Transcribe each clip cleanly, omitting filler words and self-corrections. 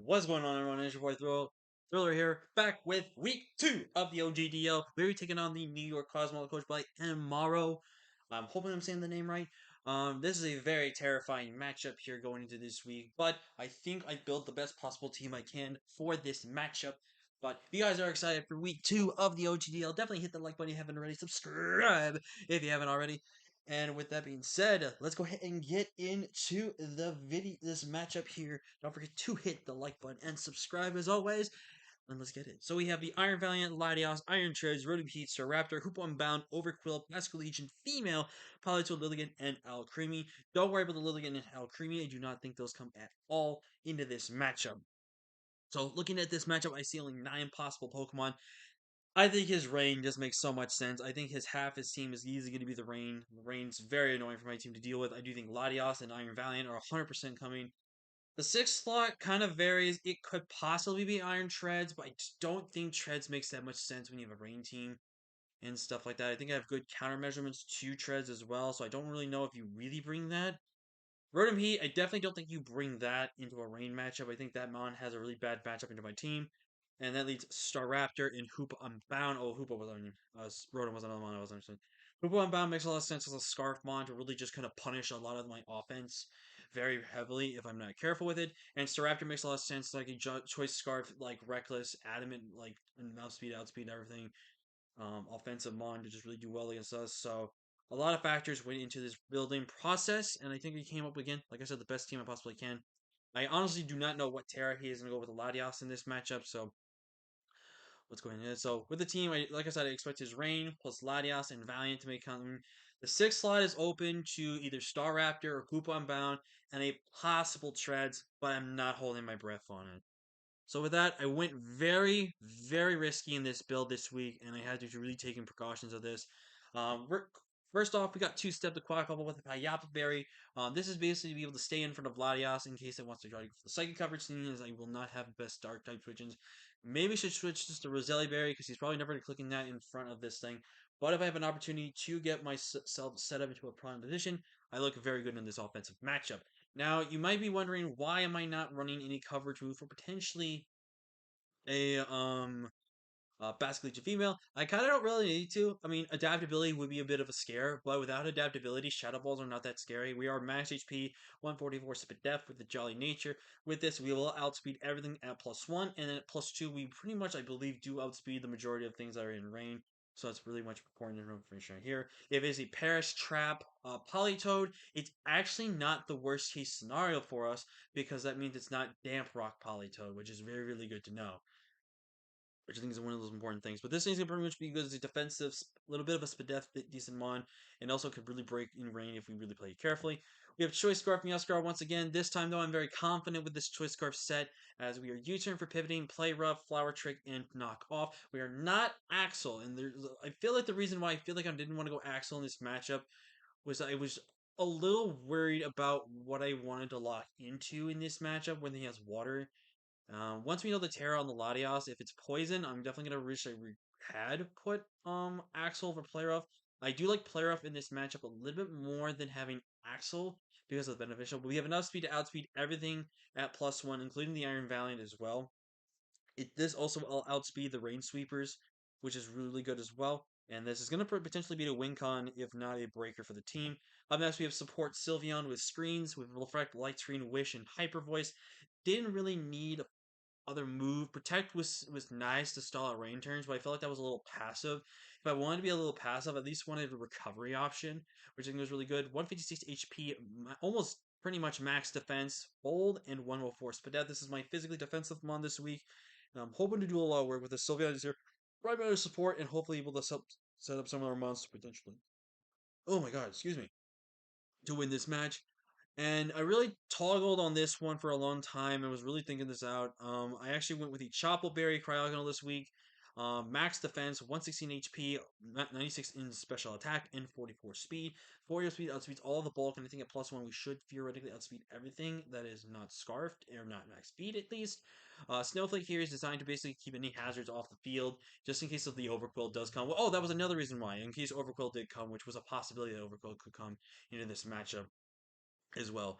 What's going on, everyone? It's your boy Thriller here, back with week 2 of the OGDL. We're taking on the New York Cosmo, coached by Morrow. I'm hoping I'm saying the name right. This is a very terrifying matchup here going into this week, but I think I built the best possible team I can for this matchup. But if you guys are excited for week 2 of the OGDL, definitely hit the like button if you haven't already. Subscribe if you haven't already. And with that being said, let's go ahead and get into the video, this matchup here. Don't forget to hit the like button and subscribe as always. And let's get it. So we have the Iron Valiant, Latios, Iron Treads, Rodent Pete, Raptor, Hoop Unbound, Overquill, Pascal Legion, Female, Polytoad, Lilligan, and Alcremie. Don't worry about the Lilligan and Alcremie. I do not think those come at all into this matchup. So looking at this matchup, I see only 9 possible Pokemon. I think his Rain just makes so much sense. I think his team is easily going to be the Rain. The Rain's very annoying for my team to deal with. I do think Latios and Iron Valiant are 100% coming. The sixth slot kind of varies. It could possibly be Iron Treads, but I just don't think Treads makes that much sense when you have a Rain team and stuff like that. I think I have good counter measurements to Treads as well, so I don't really know if you really bring that. Rotom Heat, I definitely don't think you bring that into a rain matchup. I think that Mon has a really bad matchup into my team. And that leads Staraptor and Hoopa Unbound. Oh, Hoopa was on Rotom was another one I was understanding. Hoopa Unbound makes a lot of sense as a Scarf Mon to really just kind of punish a lot of my offense very heavily if I'm not careful with it. And Staraptor makes a lot of sense like a choice Scarf, like Reckless, Adamant, like mouth speed, outspeed, everything offensive Mon to just really do well against us. So a lot of factors went into this building process, and I think we came up again, like I said, the best team I possibly can. I honestly do not know what Terra he is going to go with Latios in this matchup, so what's going on? So with the team, like I said, I expect his Rain plus Latios and Valiant to make come. The sixth slot is open to either Staraptor or Koopa Unbound and a possible Treads, but I'm not holding my breath on it. So with that, I went very, very risky in this build this week, and I had to really take in precautions of this. We're, first off, we got two-step the Quackbubble with the Payapa Berry. This is basically to be able to stay in front of Latias in case it wants to try to go for the Psychic coverage, seeing as I will not have the best Dark type switches. Maybe should switch just to Roselli Berry because he's probably never clicking that in front of this thing. But if I have an opportunity to get myself set up into a prime position, I look very good in this offensive matchup. Now, you might be wondering why am I not running any coverage move for potentially a Basque Legion female? I kind of don't really need to. I mean, adaptability would be a bit of a scare, but without adaptability, Shadow Balls are not that scary. We are max HP, 144 speed def with the Jolly Nature. With this, we will outspeed everything at +1, and then at +2, we pretty much, I believe, do outspeed the majority of things that are in rain. So that's really much important information right here. If it is a Paris Trap Polytoad, it's actually not the worst case scenario for us because that means it's not Damp Rock Polytoad, which is very, really good to know, which I think is one of those important things. But this thing's gonna pretty much be good as a defensive, little bit of a Spadef, decent mon, and also could really break in rain if we really play it carefully. We have Choice Scarf Meowscar once again. This time, though, I'm very confident with this Choice Scarf set, as we are U-turn for pivoting, play rough, flower trick, and knock off. We are not Axel, and there's I feel like the reason why I feel like I didn't want to go Axel in this matchup was I was a little worried about what I wanted to lock into in this matchup when he has water. Once we know the Terra on the Latios, if it's poison, I'm definitely gonna wish I had put Axel for Play Rough. I do like Play Rough in this matchup a little bit more than having Axel because of the beneficial. But we have enough speed to outspeed everything at +1, including the Iron Valiant as well. This also will outspeed the Rain Sweepers, which is really good as well. And this is going to potentially be a win con, if not a breaker for the team. Up next, we have support Sylveon with screens, with Reflect, Light Screen, Wish, and Hyper Voice. Didn't really need other move. Protect was nice to stall out rain turns, but I felt like that was a little passive. If I wanted to be a little passive, at least wanted a recovery option, which I think was really good. 156 HP, almost pretty much max defense, bold, and 104 Spadette. This is my physically defensive mon this week. And I'm hoping to do a lot of work with the Sylveon here. Primary support and hopefully able to set up some of our monsters potentially. Oh my god, excuse me. To win this match. And I really toggled on this one for a long time and was really thinking this out. I actually went with the Choppleberry Cryogonal this week. Max defense, 116 HP, 96 in special attack, and 44 speed. 40 speed outspeeds all the bulk, and I think at +1 we should theoretically outspeed everything that is not scarfed, or not max speed at least. Snowflake here is designed to basically keep any hazards off the field, just in case if the Overquill does come. Oh, that was another reason why, in case Overquill did come, which was a possibility that Overquill could come into this matchup as well.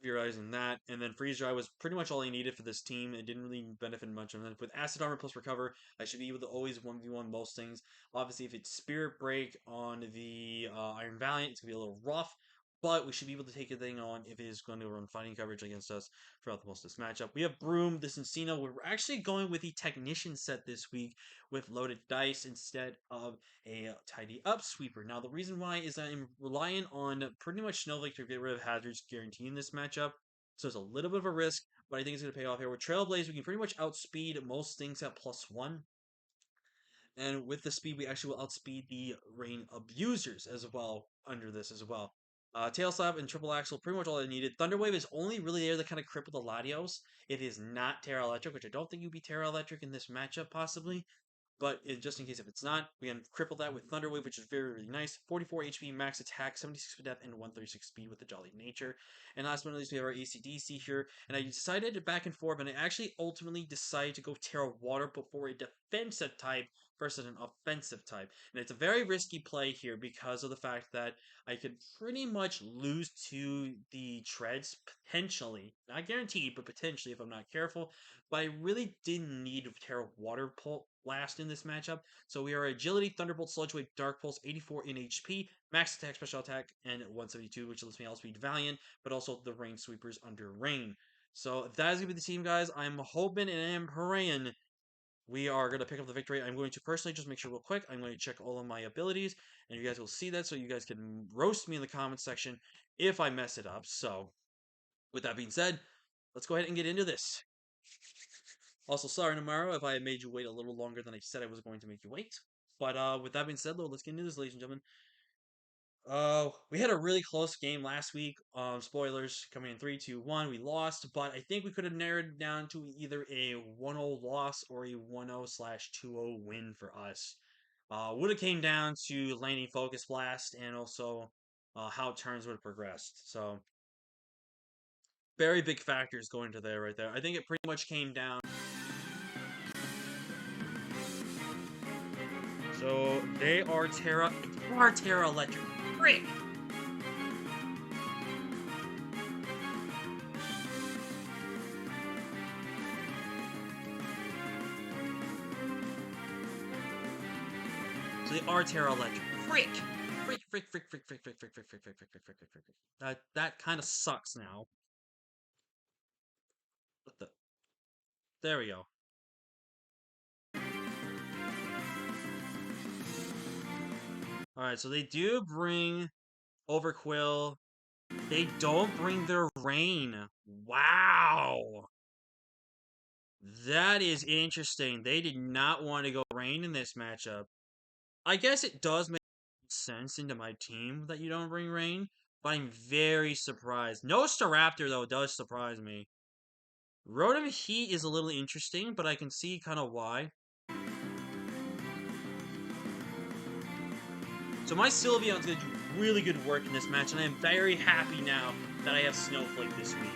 Realizing that, and then freeze dry was pretty much all I needed for this team. It didn't really benefit much. And then with acid armor plus recover, I should be able to always 1v1 most things. Obviously, if it's spirit break on the Iron Valiant, it's gonna be a little rough. But we should be able to take a thing on if it is going to run fighting coverage against us throughout the most of this matchup. We have Broom, this Encino. We're actually going with the Technician set this week with loaded dice instead of a tidy up sweeper. Now, the reason why is I'm relying on pretty much Snowflake to get rid of hazards guaranteeing this matchup. So it's a little bit of a risk, but I think it's going to pay off here. With Trailblaze, we can pretty much outspeed most things at +1. And with the speed, we actually will outspeed the rain abusers as well under this as well. Tail Slap and Triple Axle, pretty much all I needed. Thunderwave is only really there to kind of cripple the Latios. It is not Terra Electric, which I don't think you'd be Terra Electric in this matchup, possibly. But just in case if it's not, we can cripple that with Thunderwave, which is very, really nice. 44 HP, max attack, 76 for depth, and 136 speed with the Jolly Nature. And last but not least, we have our ACDC here. And I decided back and forth, and I actually ultimately decided to go Terra Water before a defensive type versus an offensive type. And it's a very risky play here because of the fact that I could pretty much lose to the treads potentially. Not guaranteed, but potentially if I'm not careful. But I really didn't need Terra Water Blast in this matchup. So we are Agility, Thunderbolt, Sludge Wave, Dark Pulse, 84 in HP, Max Attack, Special Attack, and 172, which lets me outspeed Valiant, but also the Rain Sweepers under Rain. So that is going to be the team, guys. I'm hoping and I'm praying we are going to pick up the victory. I'm going to personally just make sure real quick. I'm going to check all of my abilities, and you guys will see that, so you guys can roast me in the comments section if I mess it up. So with that being said, let's go ahead and get into this. Also, sorry, Namaro, if I had made you wait a little longer than I said I was going to make you wait. But with that being said, though, let's get into this, ladies and gentlemen. We had a really close game last week. Spoilers coming in 3-2-1. We lost, but I think we could have narrowed it down to either a 1-0 loss or a 1-0/2-0 win for us. Would have came down to landing Focus Blast and also how turns would have progressed. So very big factors going into there right there. I think it pretty much came down. So they are Terra Electric. Frick! So they are Terra Electric. Frick! Frick. That kind of sucks now. What the? There we go. Alright, so they do bring Overquill. They don't bring their Rain. Wow! That is interesting. They did not want to go Rain in this matchup. I guess it does make sense into my team that you don't bring Rain, but I'm very surprised. No Staraptor, though, does surprise me. Rotom Heat is a little interesting, but I can see kind of why. So my Sylveon's going to do really good work in this match, and I am very happy now that I have Snowflake this week.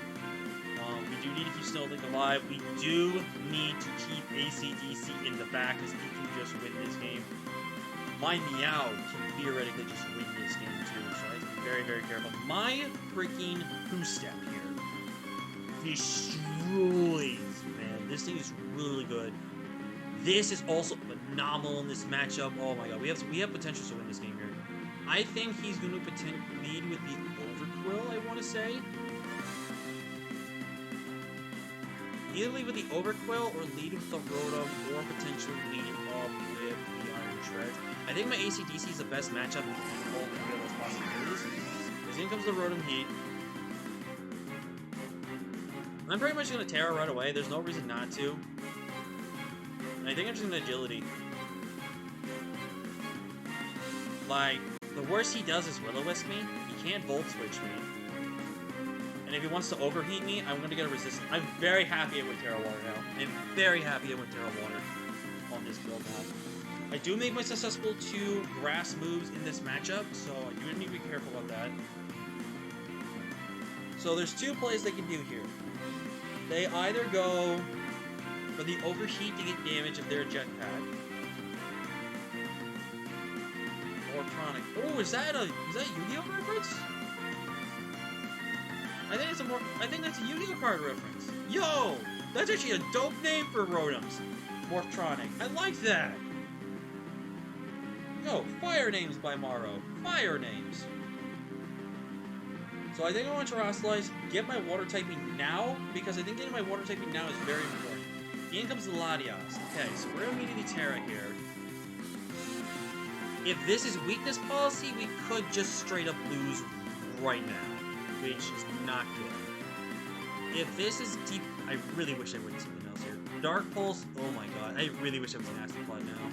We do need to keep Snowflake alive. We do need to keep ACDC in the back, because he can just win this game. My Meow can theoretically just win this game too, so I have to be very, very careful. My freaking Poo-Step here destroys, man. This thing is really good. This is also phenomenal in this matchup. Oh my god, we have potential to win this game here. I think he's going to lead with the Overquill, I want to say. Either lead with the Overquill or lead with the Rotom, or potentially lead up with the Iron Treads. I think my ACDC is the best matchup in all three of those possibilities. Because in comes the Rotom Heat. I'm pretty much going to Terra right away. There's no reason not to. And I think I'm just going to Agility. Like, the worst he does is Will-O-Wisp me. He can't Volt Switch me. And if he wants to overheat me, I'm going to get a resistance. I'm very happy I went Terra Water now. I'm very happy I went Terra Water on this build now. I do make my susceptible to grass moves in this matchup, so I do need to be careful about that. So there's two plays they can do here. They either go for the overheat to get damage of their jetpack, or Chronic. Oh, is that Yu-Gi-Oh reference? I think that's a Yu-Gi-Oh card reference. Yo! That's actually a dope name for Rotoms. Morphtronic. I like that! Yo, fire names by Morrow. Fire names. So I think I want to Terrasilize, get my water typing now, because I think getting my water typing now is very important. In comes the Latias. Okay, so we're immediately Terra here. If this is weakness policy, we could just straight up lose right now, which is not good. If this is deep, I really wish I wouldn't something else here. Dark Pulse, oh my god, I really wish I was an Nasty Plot now.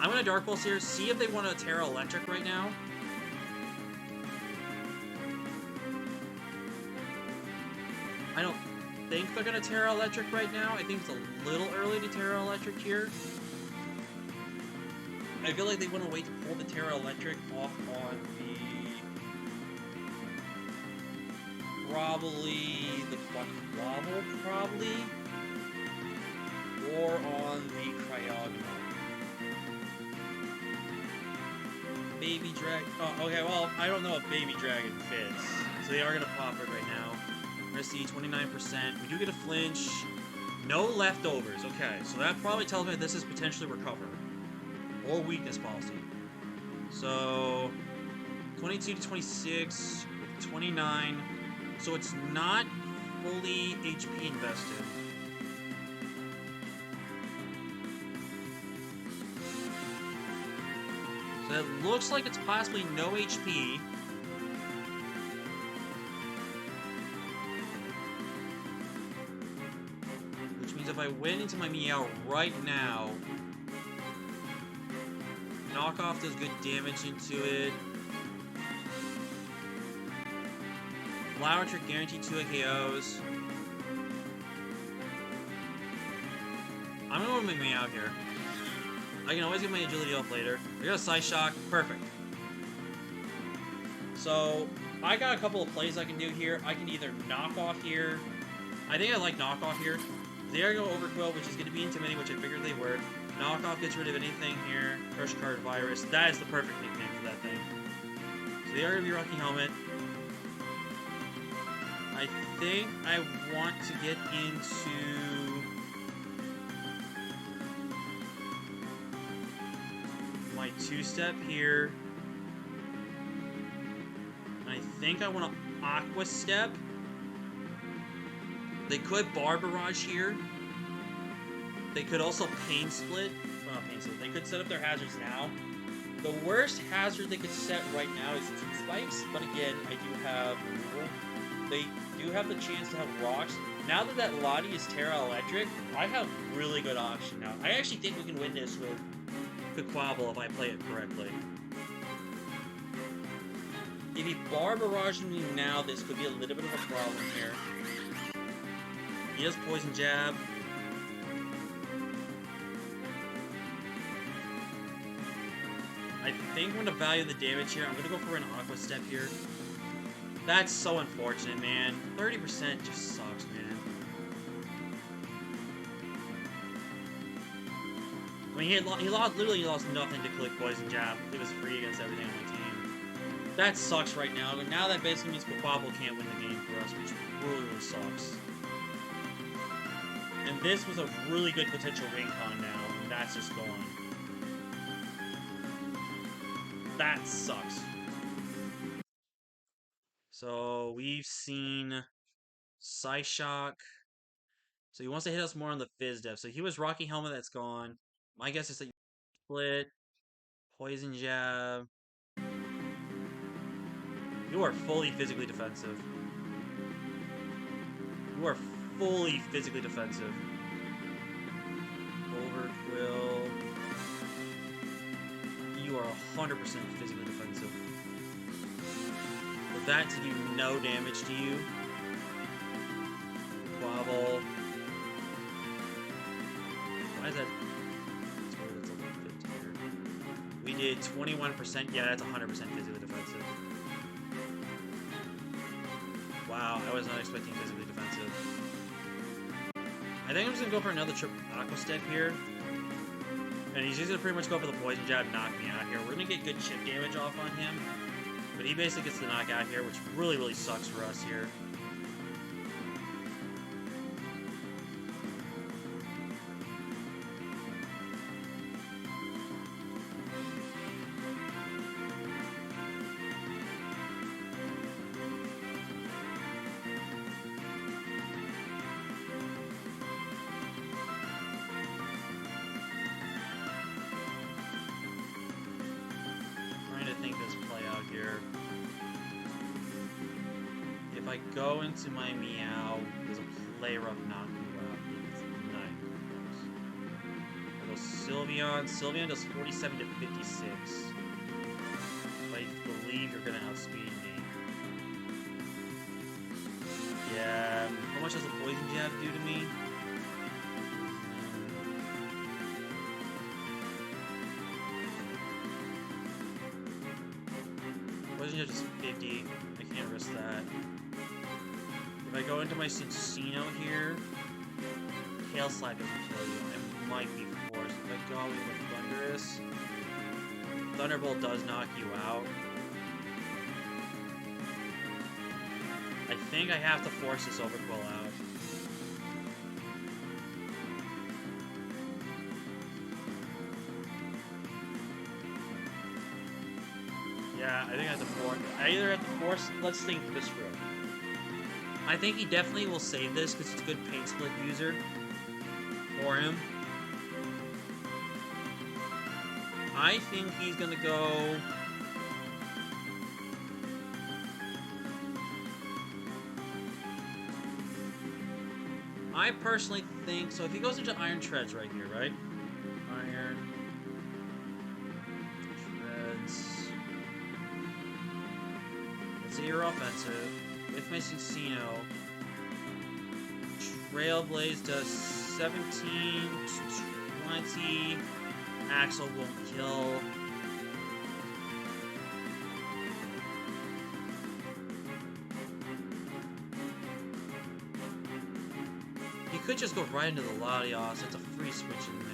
I'm gonna Dark Pulse here, see if they want to Terra Electric right now. I don't think they're gonna Terra Electric right now. I think it's a little early to Terra Electric here. I feel like they want to wait to pull the Terra Electric off on the... Probably the Quaquaval, probably? Or on the Cryogonal. Baby Dragon... Oh, okay, well, I don't know if Baby Dragon fits. So they are going to pop it right now. We're going to see 29%. We do get a flinch. No leftovers. Okay, so that probably tells me this is potentially recover. Or weakness policy. So... 22 to 26 with 29. So it's not fully HP invested. So it looks like it's possibly no HP. Which means if I went into my Meow right now, knockoff does good damage into it. Flower Trick guaranteed 2 KOs. I'm gonna move my Meow here. I can always get my agility up later. I got a Side Shock. Perfect. So, I got a couple of plays I can do here. I can either knock off here. I think I like knock off here. They are going to Overquill, which is going to be intimidating, which I figured they were. Knock off gets rid of anything here. Crush Card Virus. That is the perfect nickname for that thing. So they are going to be Rocky Helmet. I think I want to get into my 2-step here. I think I want to Aqua Step. They could Bar Barrage here. They could also Pain Split. Well, not Pain Split. They could set up their hazards now. The worst hazard they could set right now is 2 Spikes, but again, I do have removal. They do have the chance to have Rocks. Now that that Lottie is Terra Electric, I have really good option now. I actually think we can win this with Quaquaval if I play it correctly. If he Bar Barrages me now, this could be a little bit of a problem here. He does Poison Jab. I think I'm going to value the damage here. I'm going to go for an Aqua Step here. That's so unfortunate, man. 30% just sucks, man. I mean, he lost, literally lost nothing to click Poison Jab. It was free against everything on my team. That sucks right now. But now that basically means Quaquaval can't win the game for us, which really, really sucks. And this was a really good potential ring con now, and that's just gone. That sucks. So we've seen Psyshock. So he wants to hit us more on the Fizz Def. So he was Rocky Helmet, that's gone. My guess is that you split. Poison Jab. You are fully physically defensive. You are fully physically defensive. Overquill. You are 100% physically defensive. For that to do no damage to you. Quaquaval. Why is that? That's a little 50 here. We did 21%. Yeah, that's 100% physically defensive. Wow, I was not expecting physically defensive. I think I'm just going to go for another Aqua Step here. And he's just going to pretty much go for the Poison Jab and knock me out here. We're going to get good chip damage off on him. But he basically gets the knockout here, which really, really sucks for us here. If I go into my Meow, does a play rough knock you out? It's 9. I go Sylveon. Sylveon does 47 to 56. I believe you're gonna outspeed me. Yeah. How much does the poison jab do to me? Poison jab is 50. I can't risk that. If I go into my Cincino here, Tail Slap doesn't kill you. I might be forced. If I go with Thunderous, Thunderbolt does knock you out. I think I have to force this Overquill out. Yeah, I think I have to force. I either have to force. Let's think this through. I think he definitely will save this because it's a good paint split user for him. I think he's gonna go. I personally think so. If he goes into Iron Treads right here, right? Iron Treads. Let's say you're offensive. With my Cincino, Trailblaze does 17 to 20. Axel won't kill. He could just go right into the Latios. That's a free switch in there.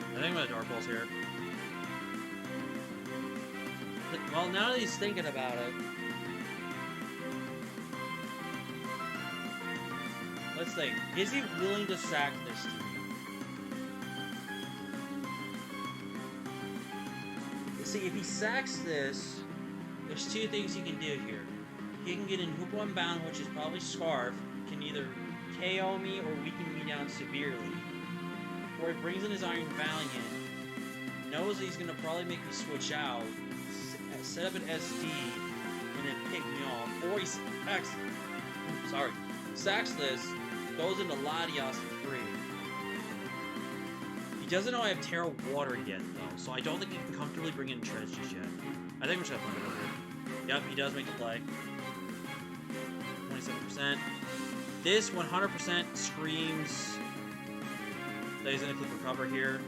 I think I'm gonna Dark Pulse here. Well, now that he's thinking about it, let's think. Is he willing to sack this to me? See, if he sacks this, there's two things he can do here. He can get in Hoop Unbound, which is probably Scarf, can either KO me or weaken me down severely. Or he brings in his Iron Valiant, knows that he's going to probably make me switch out, set up an SD, and then pick me off. Or he sacks this, goes into Latios for free. He doesn't know I have Terra Water yet, though, so I don't think he can comfortably bring in Treads just yet. I think we're just going to play it over here. Yep, he does make the play. 27%. This 100% screams that he's going to click Recover here.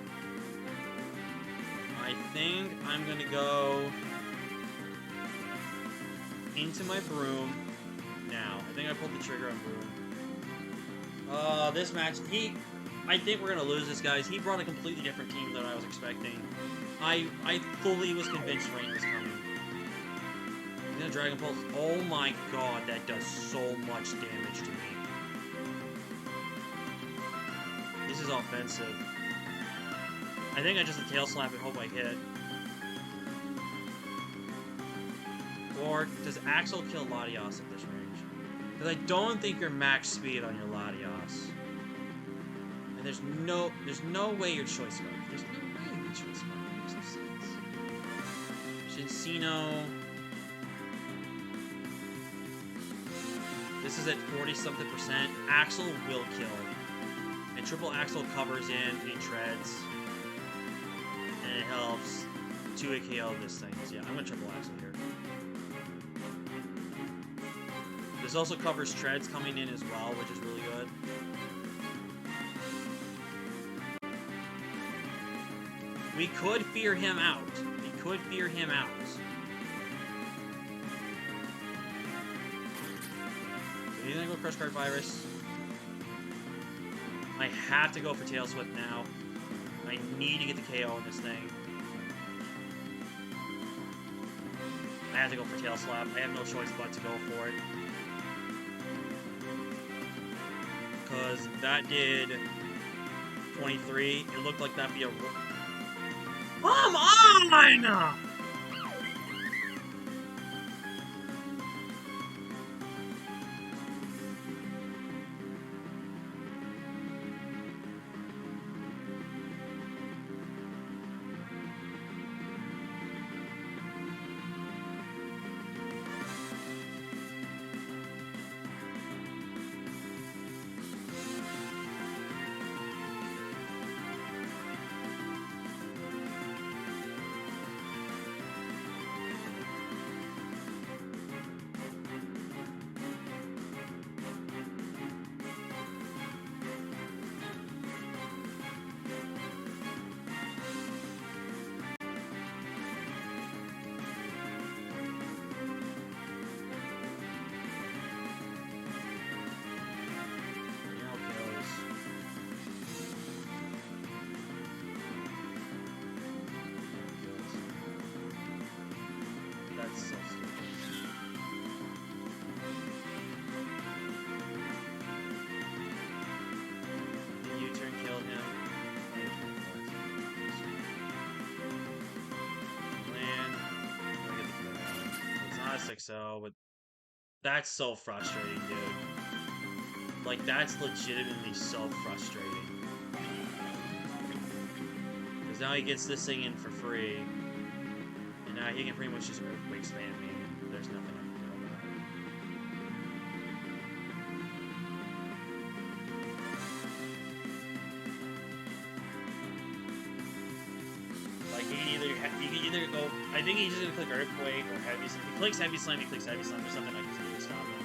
I think I'm going to go into my Broom now. I think I pulled the trigger on Broom. This match, I think we're going to lose this, guys. He brought a completely different team than I was expecting. I fully was convinced Rain was coming. He's going to Dragon Pulse. Oh my god, that does so much damage to me. This is offensive. I think I just a Tail Slap and hope I hit. Or does Axel kill Latios at this range? Because I don't think you're max speed on your Latios. And there's no way your Choice Scarf. There's no way your Choice Scarf makes no sense. Cincino. This is at 40-something%. Axel will kill. And Triple Axel covers in, he treads. And it helps 2 KO this thing. So yeah, I'm gonna Triple Axel here. This also covers treads coming in as well, which is really good. We could fear him out. We could fear him out. He's gonna go Crush Card Virus. I have to go for Tail Swift now. I need to get the KO in this thing. I have to go for Tail Slap. I have no choice but to go for it. Because that did 23. It looked like that'd be a... Come on! That's so stupid. The U-turn killed him. Land. It's not a 6-0, but that's so frustrating, dude. Like, that's legitimately so frustrating. Because now he gets this thing in for free. And now he can pretty much just Earthquake spam me. There's nothing I can do about it. Like, he can either go... I think he's just gonna click Earthquake or Heavy Slam. If he clicks Heavy Slam, he clicks Heavy Slam. There's something I can do to stop him.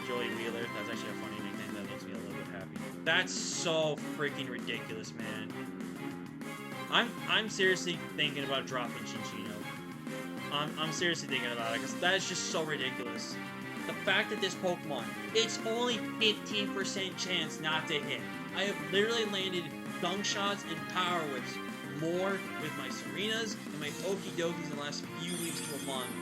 Joey Wheeler. That's actually a funny nickname. That makes me a little bit happy. That's so freaking ridiculous, man. I'm seriously thinking about dropping Chinchino. I'm seriously thinking about it, because that is just so ridiculous. The fact that this Pokemon, it's only 15% chance not to hit. I have literally landed Gunk Shots and Power Whips more with my Serenas and my Okidokis in the last few weeks to a month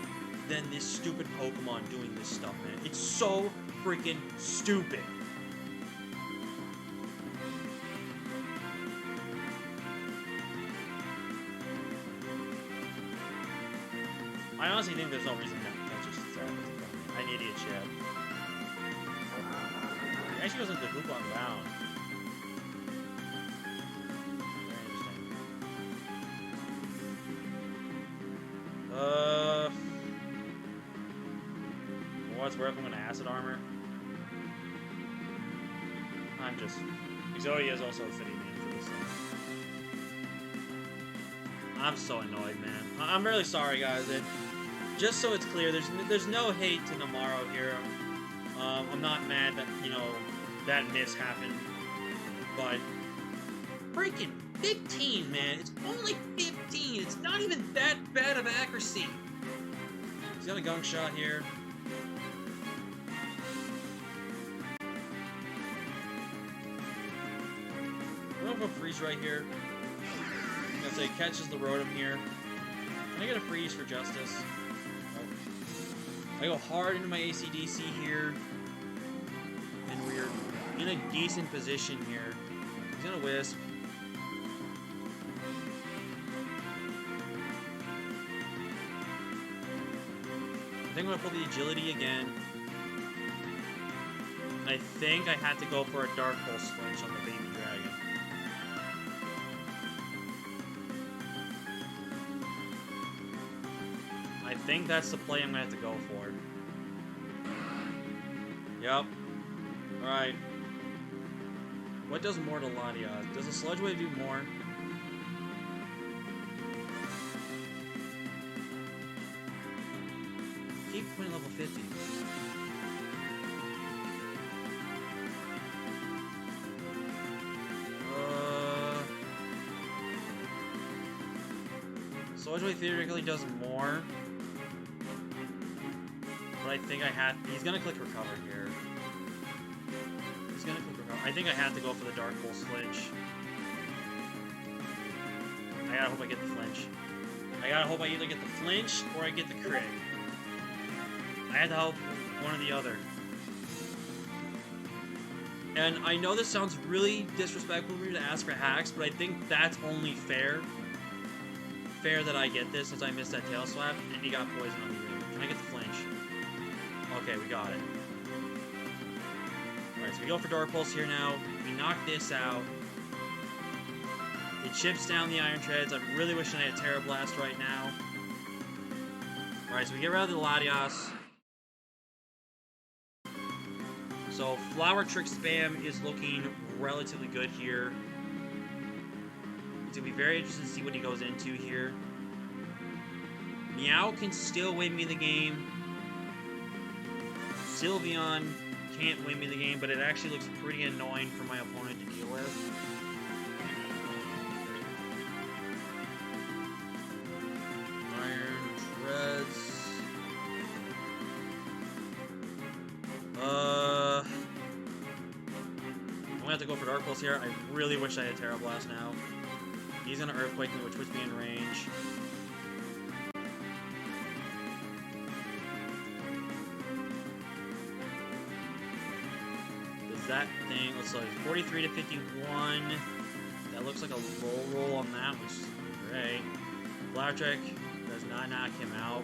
than this stupid Pokemon doing this stuff, man. It's so freaking stupid. I honestly think there's no reason that just I need to get Chip. He actually goes into Hoop on Bound. Very interesting. For what's worth, I'm gonna Acid Armor. I'm just... Zoe is also a fitting name for this thing. I'm so annoyed, man. I'm really sorry, guys. Just so it's clear, there's no hate to Namaro here. I'm not mad that, you know, that miss happened. But freaking 15, man. It's only 15. It's not even that bad of accuracy. He's got a Gunk Shot here. I'm gonna go Freeze right here. I'm gonna say catches the Rotom here. Can I get a Freeze for Justice? I go hard into my ACDC here. And we're in a decent position here. He's gonna Wisp. I think I'm gonna pull the Agility again. And I think I had to go for a Dark Pulse Flinch on the Baby Dragon. I think that's the play I'm gonna have to go for. Yep. Alright. What does more to Latias? Does a Sludge Wave do more? Keep putting level 50. Souljoy theoretically does more. But I think I had... He's gonna click recover here. He's gonna click recover. I think I have to go for the Dark Pulse flinch. I gotta hope I get the flinch. I gotta hope I either get the flinch or I get the crit. I had to hope one or the other. And I know this sounds really disrespectful for me to ask for hacks, but I think that's only fair. Fair that I get this since I missed that tail slap and he got poison on the ring. Can I get the flinch? Okay, we got it. Alright, so we go for Dark Pulse here now. We knock this out. It chips down the Iron Treads. I'm really wishing I had Terra Blast right now. Alright, so we get rid of the Latias. So Flower Trick spam is looking relatively good here. It's going to be very interesting to see what he goes into here. Meow can still win me the game. Sylveon can't win me the game, but it actually looks pretty annoying for my opponent to deal with. Iron Treads. I'm gonna have to go for Dark Pulse here. I really wish I had Terra Blast now. He's gonna Earthquake me, which puts me in range. Does that thing, let's look, 43 to 51. That looks like a low roll on that, which is great. Flower Trick does not knock him out.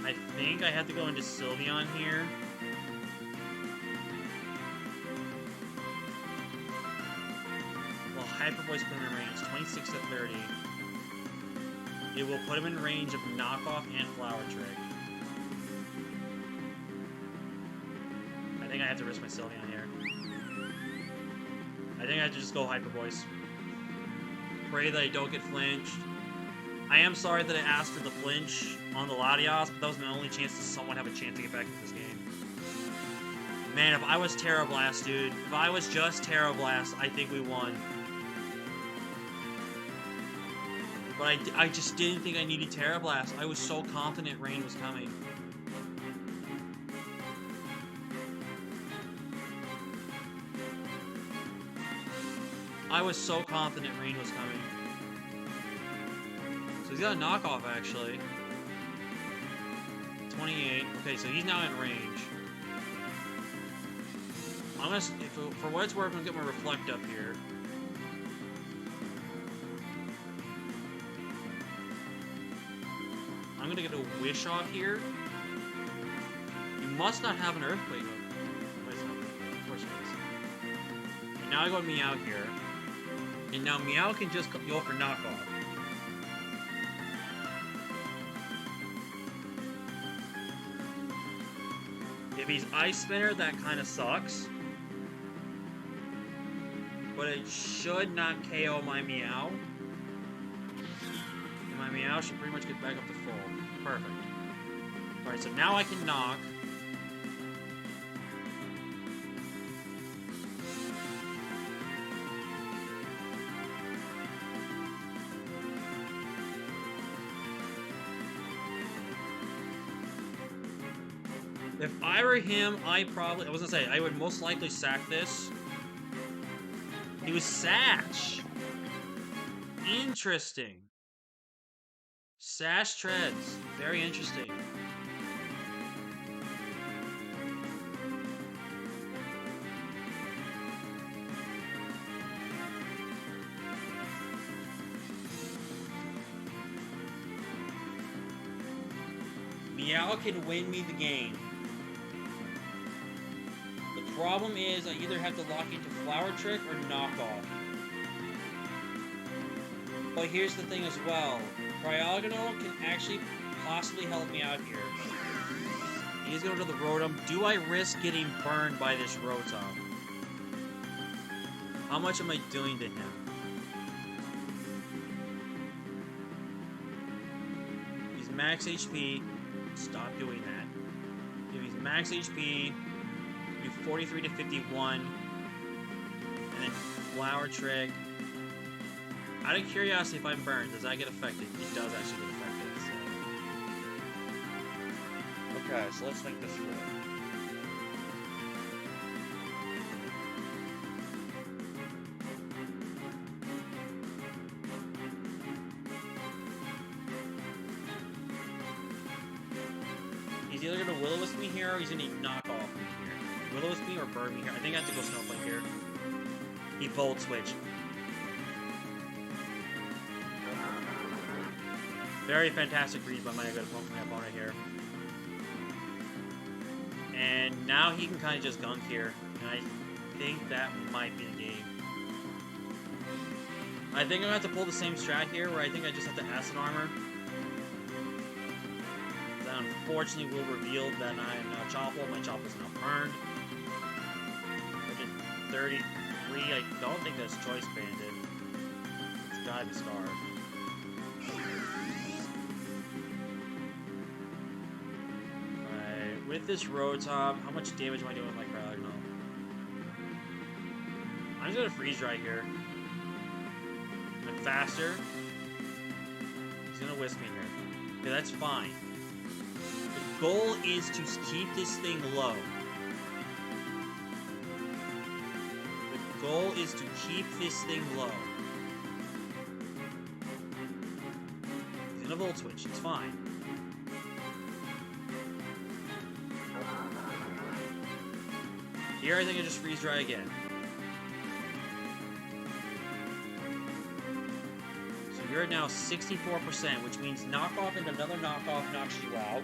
I think I have to go into Sylveon here. Well, Hyper Voice put him in range, 26 to 30. It will put him in range of Knockoff and Flower Trick. I think I have to risk my Sylveon here. I think I have to just go Hyper Voice. Pray that I don't get flinched. I am sorry that I asked for the flinch on the Latias, but that was my only chance to somewhat have a chance to get back into this game. Man, if I was Terra Blast, dude. If I was just Terra Blast, I think we won. But I just didn't think I needed Terra Blast. I was so confident Rain was coming. I was so confident Rain was coming. So he's got a knockoff, actually. 28. Okay, so he's now in range. I'm gonna, for what it's worth, I'm gonna get my Reflect up here. I'm gonna get a Wish off here. You must not have an Earthquake. Wait a second. Of course it is. And now I go to Meow here. And now Meow can just go for knockoff. If he's Ice Spinner, that kind of sucks. But it should not KO my Meow. And my Meow should pretty much get back up to full. Perfect. Alright, so now I can knock. If I were him, I was gonna say, I would most likely sack this. He was Sash. Interesting. Sash Treads. Very interesting. Meow can win me the game. The problem is I either have to lock into Flower Trick or Knockoff. But here's the thing as well. Cryogonal can actually possibly help me out here. He's going to the Rotom. Do I risk getting burned by this Rotom? How much am I doing to him? He's max HP. Stop doing that. If he's max HP, you 43 to 51. And then Flower Trick. Out of curiosity, if I'm burned, does that get affected? It does actually get affected, so... Okay, so let's think this through. He's either gonna Will-O-Wisp me here, or he's gonna knock off me here. Will-O-Wisp me or burn me here. I think I have to go Snowflake here. He Volt Switch. Very fantastic read by my opponent here. And now he can kind of just gunk here. And I think that might be the game. I think I'm gonna have to pull the same strat here, where I think I just have to Acid Armor. That unfortunately will reveal that I am now Chople. My Chople's now burned. 33. I don't think that's Choice Banded. It's gotta be Scarred. Alright, with this Rotom, how much damage am I doing with my Cryogonal? I'm just gonna Freeze Dry here. I'm faster. He's gonna Wisp me here. Okay, that's fine. The goal is to keep this thing low. The goal is to keep this thing low. He's gonna Volt Switch, it's fine. Here I think I just Freeze Dry again. So you're now 64%, which means knockoff and another knockoff knocks you out.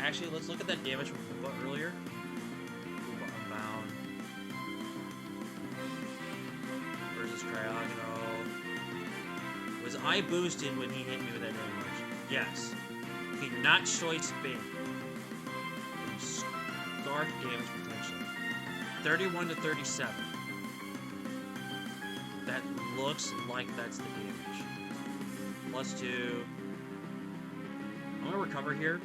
Actually, let's look at that damage from Koopa earlier. Koopa Unbound. Versus Cryogonal. Was I boosted when he hit me with that very much? Yes. Okay, not Choice Band. Scarf damage potentially. 31 to 37. That looks like that's the damage. Plus 2. I'm gonna recover here.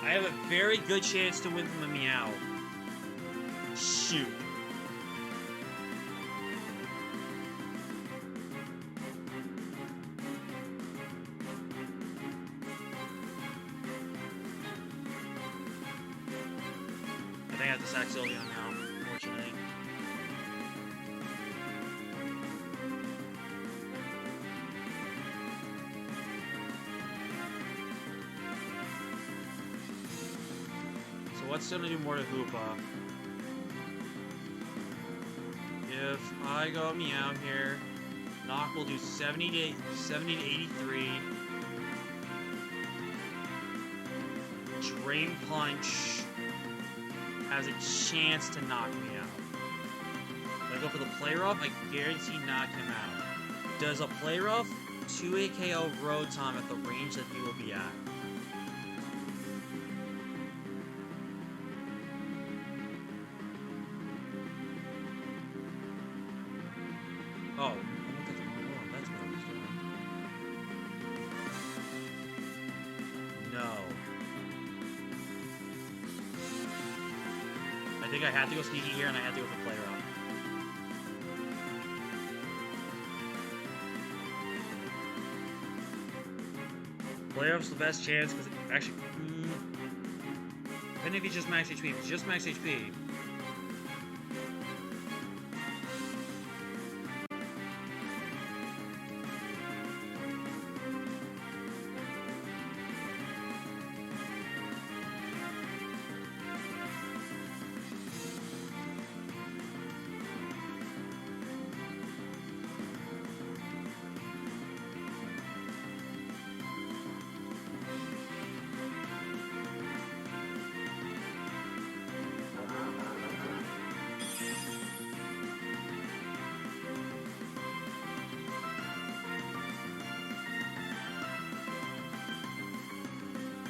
I have a very good chance to win from a Meow. Shoot. I think I have to sack Sylveon now, unfortunately. What's gonna do more to Hoopa? If I go Meow here, Knock will do 70 to 83. Drain Punch has a chance to knock me out. If I go for the Play Rough, I guarantee knock him out. Does a Play Rough 2 KO Rotom at the range that he will be at? Oh, I looked at the wrong one. That's what I was doing. No. I think I had to go sneaky here, and I had to go for Play Rough. Play Rough's the best chance, because actually... depending if he's just max HP. If he's just max HP...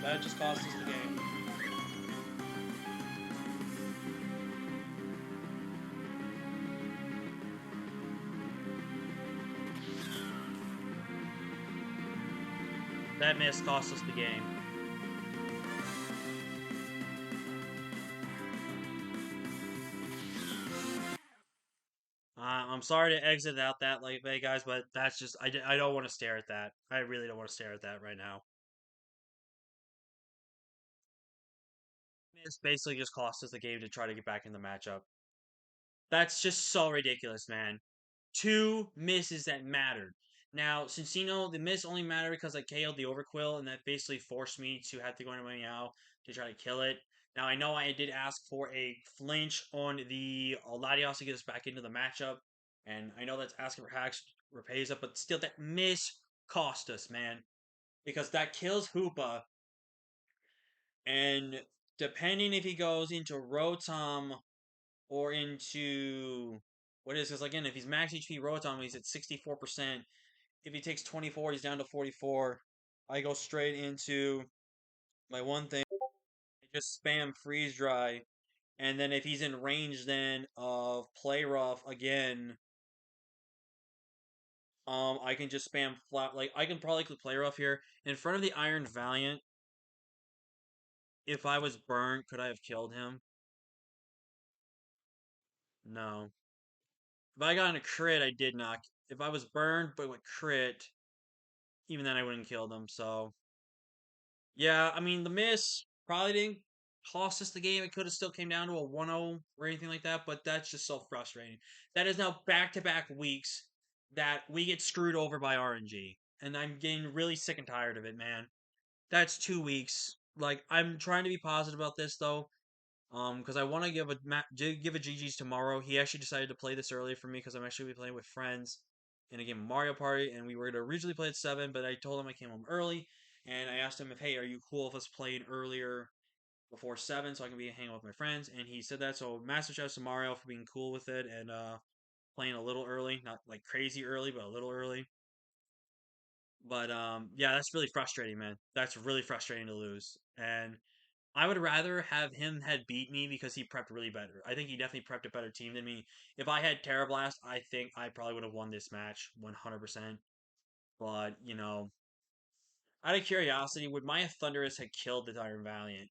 That just cost us the game. That miss cost us the game. I'm sorry to exit out that like way, guys, but that's just I don't want to stare at that. I really don't want to stare at that right now. Miss basically just cost us the game to try to get back in the matchup. That's just so ridiculous, man. Two misses that mattered. Now, since you know the miss only mattered because I KO'd the overquill, and that basically forced me to have to go into my meow to try to kill it. Now, I know I did ask for a flinch on the Latios to get us back into the matchup, and I know that's asking for hacks repays up, but still, that miss cost us, man. Because that kills Hoopa, and depending if he goes into Rotom or into what is this again? If he's max HP Rotom, he's at 64%. If he takes 24, he's down to 44. I go straight into my one thing. I just spam freeze dry, and then if he's in range then of play rough again, I can just spam flat. Like I can probably click play rough here in front of the Iron Valiant. If I was burnt, could I have killed him? No. If I got in a crit, I did not. If I was burned but with crit, even then I wouldn't kill them. So yeah, I mean the miss probably didn't cost us the game. It could have still came down to a 1-0 or anything like that, but that's just so frustrating. That is now back-to-back weeks that we get screwed over by RNG. And I'm getting really sick and tired of it, man. That's 2 weeks. Like I'm trying to be positive about this though. Because I want to give a GG's tomorrow. He actually decided to play this early for me because I'm actually playing with friends in a game of Mario Party, and we were going to originally play at 7, but I told him I came home early, and I asked him if, hey, are you cool with us playing earlier before 7 so I can be hanging out with my friends? And he said that. So massive shouts to Mario for being cool with it and playing a little early, not like crazy early, but a little early. But yeah, that's really frustrating, man. That's really frustrating to lose, and I would rather have him had beat me because he prepped really better. I think he definitely prepped a better team than me. If I had Terra Blast, I think I probably would have won this match 100%. But, out of curiosity, would my Thunderous have killed the Iron Valiant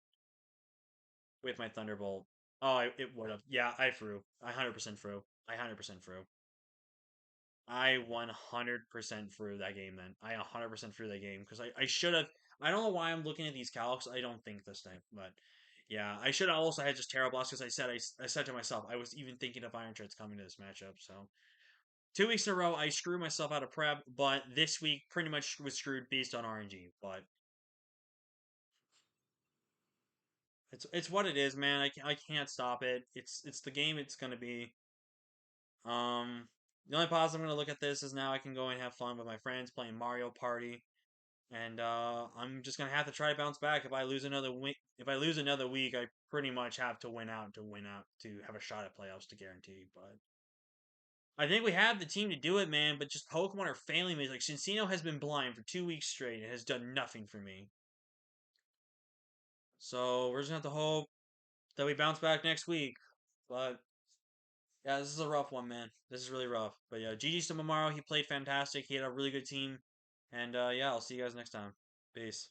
with my Thunderbolt? Oh, it would have. Yeah, I threw. I 100% threw. I 100% threw. I 100% threw that game then. I 100% threw that game because I should have. I don't know why I'm looking at these calcs. I don't think this time, but yeah, I should have also had just Terra Blast because I said to myself I was even thinking of Iron Treads coming to this matchup. So 2 weeks in a row I screwed myself out of prep, but this week pretty much was screwed based on RNG. But it's what it is, man. I can't stop it. It's the game it's gonna be. Um, the only positive I'm gonna look at this is now I can go and have fun with my friends playing Mario Party. And I'm just gonna have to try to bounce back. If I lose another week, I pretty much have to win out to have a shot at playoffs to guarantee. But I think we have the team to do it, man. But just Pokemon are failing me. Like Shinsino has been blind for 2 weeks straight and has done nothing for me. So we're just gonna have to hope that we bounce back next week. But yeah, this is a rough one, man. This is really rough. But yeah, GG's to Mamaro. He played fantastic. He had a really good team. And yeah, I'll see you guys next time. Peace.